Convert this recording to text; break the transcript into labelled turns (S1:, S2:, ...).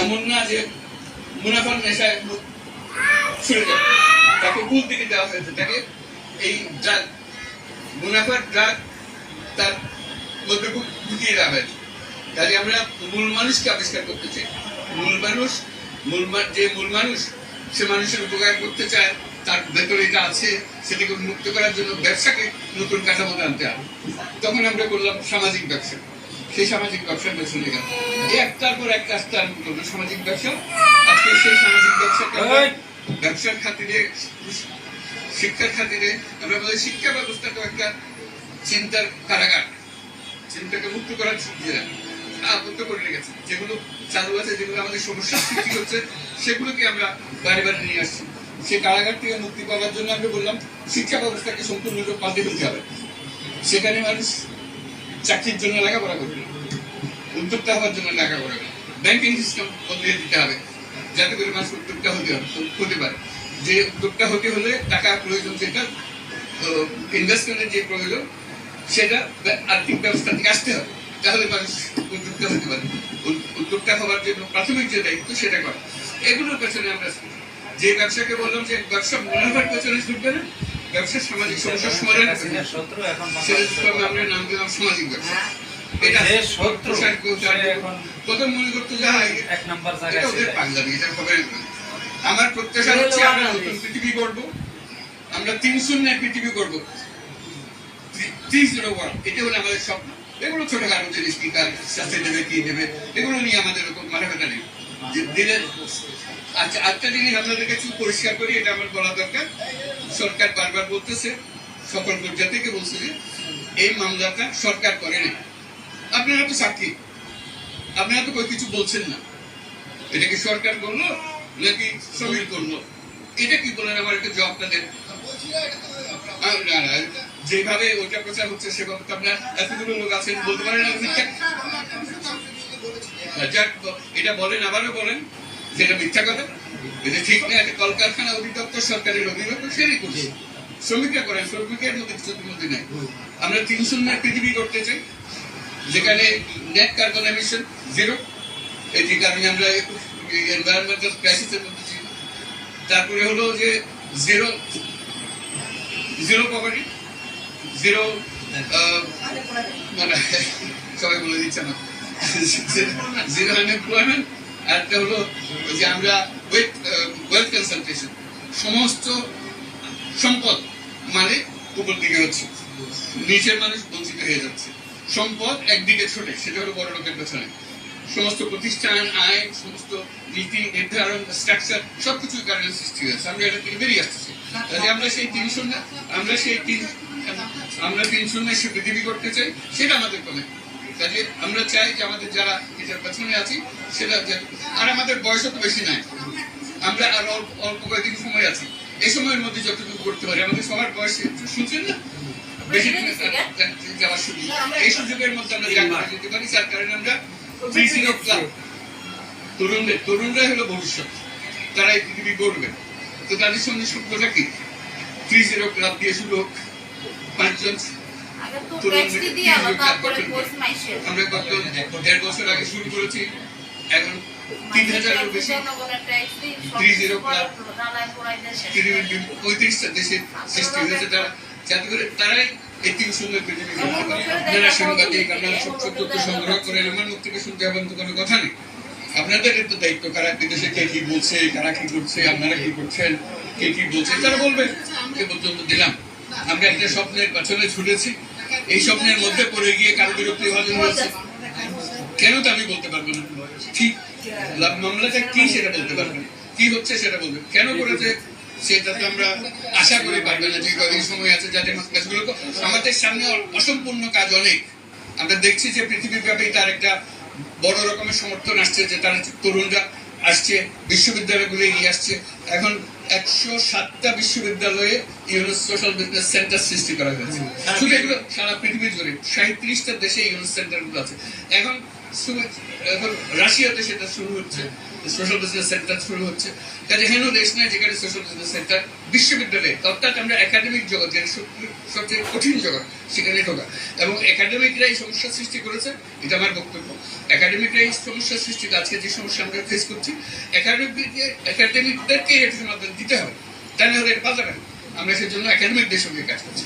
S1: এমন না যে মুনাফার নেশায় ছুড়ে যাবে, তাকে ভুল দিকে দেওয়া হয়েছে, তাকে এই ড্রাগ মুনাফার ড্রাগ তার মধ্যে ঢুকিয়ে দেওয়া হয়েছে। কাজে আমরা মূল মানুষকে আবিষ্কার করতে চাই। মূল মানুষ সে মানুষের উপকার করতে চায়, তার ভেতরে এটা আছে, সেটাকে মুক্ত করার জন্য ব্যবসাকে নতুন কাঠামো আনতে হবে। তখন আমরা করলাম সামাজিক ব্যবসা। সেই সামাজিক ব্যবসার পেছনে গেল একটার পর একটা আস্তে আরম্ভ করলো সামাজিক ব্যবসা। আজকে সেই সামাজিক ব্যবসাকে ব্যবসার খাতিরে, শিক্ষার খাতিরে আমরা বলি শিক্ষা ব্যবস্থাটা একটা চিন্তার কারাগার, চিন্তাকে মুক্ত করার আবদ্ধ করে রেখেছে। যেগুলো চালু আছে, যেগুলো আমাদের সমস্যার সৃষ্টি হচ্ছে, সেগুলোকে আমরা বারে বারে নিয়ে আসছি। সেই কারাগার থেকে মুক্তি পাওয়ার জন্য আমরা বললাম শিক্ষা ব্যবস্থাকে সম্পূর্ণরূপে পাল্টে ফেলতে হবে। সেখানে মানুষ চাকরির জন্য লেখাপড়া করবে, উদ্যোক্তা হওয়ার জন্য লেখাপড়া করবে, ব্যাংকিং সিস্টেম বদলিয়ে দিতে হবে যাতে করে মানুষ উদ্যোক্তা হতে পারে। যে উদ্যোক্তা হতে হলে টাকা প্রয়োজন, সেটা ইনভেস্টমেন্টের যে প্রয়োজন সেটা আর্থিক ব্যবস্থা থেকে আসতে হবে, তাহলে মানুষ উদ্যোক্তা হতে পারে। উদ্যোক্তা হওয়ার জন্য প্রাথমিক যে দায়িত্ব সেটা করা। এগুলোর পেছনে আমরা যে ব্যবসাকে বললাম যে ব্যবসা মুনাফার পেছনে ছুটবে না, ব্যবসা সামাজিক সমস্যার সমাধান, আমরা নাম দিলাম সামাজিক ব্যবসা। এটা প্রথম মনে করতে যায় ওদের পাঞ্জাবি, এটা খবর। আমার প্রত্যাশা হচ্ছে আমরা নতুন পৃথিবী করবো, আমরা 3-0 পৃথিবী করবো, 3-0 ওয়ার্ল্ড। এটা হলো আমাদের স্বপ্ন। এগুলো ছোটখাটো জিনিস, কি কার সাথে দেবে, কি দেবে, এগুলো নিয়ে আমাদের মাথা ব্যথা নেই। আচ্ছা, একটা জিনিস আপনাদেরকে একটু পরিষ্কার করি, এটা আমার বলা দরকার। সরকার বারবার বলতেছে, সকল পর্যায় থেকে বলছে যে এই মামলাটা সরকার করে নাই। আপনারা তো সাক্ষী, আপনারা তো কিছু বলছেন না। এটা কি সরকার করলো নাকি শ্রমিক করলো? এটা কি বলেন, আমার একটা জবাবটা দেন। যেভাবে ওটা প্রচার হচ্ছে সেভাবে আপনার এতগুলো লোক আছেন, বলতে পারেন এটা বলেন, আবারও বলেন যেটা মিথ্যা কথা, এটা ঠিক না। এটা কলকারখানা অধিদপ্তর সরকারের অধিদপ্তর, সেটাই করছে, শ্রমিকরা করেন, শ্রমিকের মধ্যে কিছুর মধ্যে নাই। আমরা 3-0 পৃথিবী করতে চাই, যেখানে নেট কার্বন এমিশন 0, এই যে কারণে আমরা এনভায়রনমেন্টাল ক্রাইসিসের মধ্যে ছিল। তারপরে হলো যে জিরো পভার্টি, জিরো, মানে সবাই বলে দিচ্ছে না, জিরো আনএমপ্লয়মেন্ট। আরেকটা হলো যে আমরা ওয়েলথ কনসেন্ট্রেশন, সমস্ত সম্পদ মানে উপর দিকে হচ্ছে, নিচের মানুষ বঞ্চিত হয়ে যাচ্ছে। সম্পদ একদিকে ছোটে, সেটা হলো বড় লোকের পেছনে। সমস্ত প্রতিষ্ঠান, আইন, সমস্ত নীতি নির্ধারণ, স্ট্রাকচার সবকিছুর কারণে সৃষ্টি হয়েছে। আমরা এটা থেকে বেরিয়ে আসতেছি। আমরা সেই 3-0 সে পৃথিবী করতে চাই, সেটা আমাদের কমে। কাজে আমরা চাই যে আমাদের যারা এটার পেছনে আছি সেটা, আর আমাদের বয়স তো বেশি নাই, আমরা আর অল্প কয়েকদিন সময় আছি। এই সময়ের মধ্যে যতটুকু করতে পারি, আমাদের সবার বয়স শুনছেন না, বেশি যাওয়ার সুযোগ, এই সুযোগের মধ্যে আমরা যেতে পারি। যার কারণে আমরা 3-0 ক্লাব, তরুণরাই হলো ভবিষ্যৎ, তারা এই পৃথিবী করবে। তো তাদের সঙ্গে সূত্রটা কি? 3-0 ক্লাব দিয়ে শুরু হোক, 5 জন আমরা গত 1.5 বছর আগে শুরু করেছি, এখন 3000-এর বেশি 3-0 ক্লাব 35টা দেশে সৃষ্টি হয়েছে, যাতে করে তারাই এই 3-0 পৃথিবী করতে পারে। আপনারা সাংবাদিক, আপনারা সব তথ্য সংগ্রহ করেন, আমার মুখ থেকে শুনতে হবে তো কোনো কথা নেই। আপনাদের একটু দায়িত্ব, কারা বিদেশে কে কি বলছে, কারা কি করছে, আপনারা কি করছেন, কে কি বলছে, তারা বলবেন। এ পর্যন্ত দিলাম। আমরা একটা স্বপ্নের পেছনে ছুটেছি, এই স্বপ্নের মধ্যে পড়ে গিয়ে কারো বিরক্তি ভাজন হয়েছে, কেন তা আমি বলতে পারবো না। ঠিক মামলাটা কি সেটা বলতে পারবো না, কি হচ্ছে সেটা বলবে, কেন করেছে সেটা তো আমরা আশা করি পারবে না। যে কদিন সময় আছে, যাতে কাজগুলো, আমাদের সামনে অসম্পূর্ণ কাজ অনেক। আমরা দেখছি যে পৃথিবীব্যাপী তার একটা বড় রকমের সমর্থন আসছে, যে তারা তরুণরা আসছে, বিশ্ববিদ্যালয়গুলো এগিয়ে আসছে। এখন 107টা বিশ্ববিদ্যালয়ে ইউনুস সোশ্যাল বিজনেস সেন্টার সৃষ্টি করা হয়েছে। শুধু এগুলো সারা পৃথিবী জুড়ে 37টা দেশে ইউনুস সেন্টারগুলো আছে। এখন এখন রাশিয়াতে সেটা শুরু হচ্ছে, সোশ্যাল বিজনেস সেন্টার শুরু হচ্ছে। কাজে হেন দেশ নয় যেখানে সোশ্যাল বিজনেস সেন্টার বিশ্ববিদ্যালয়ে, অর্থাৎ আমরা একাডেমিক জগৎ, যেটা সবচেয়ে কঠিন জগৎ, সেখানে ঢোকা। এবং একাডেমিকরা এই সমস্যা সৃষ্টি করেছে, এটা আমার বক্তব্য। একাডেমিকরা এই সমস্যা সৃষ্টিতে আজকে যে সমস্যা আমরা ফেস করছি, একাডেমিকদেরকে এটা সমাধান দিতে হবে, তা না হলে এটা পাল্টাবে না। আমরা সেজন্য একাডেমিকদের সঙ্গে কাজ করছি।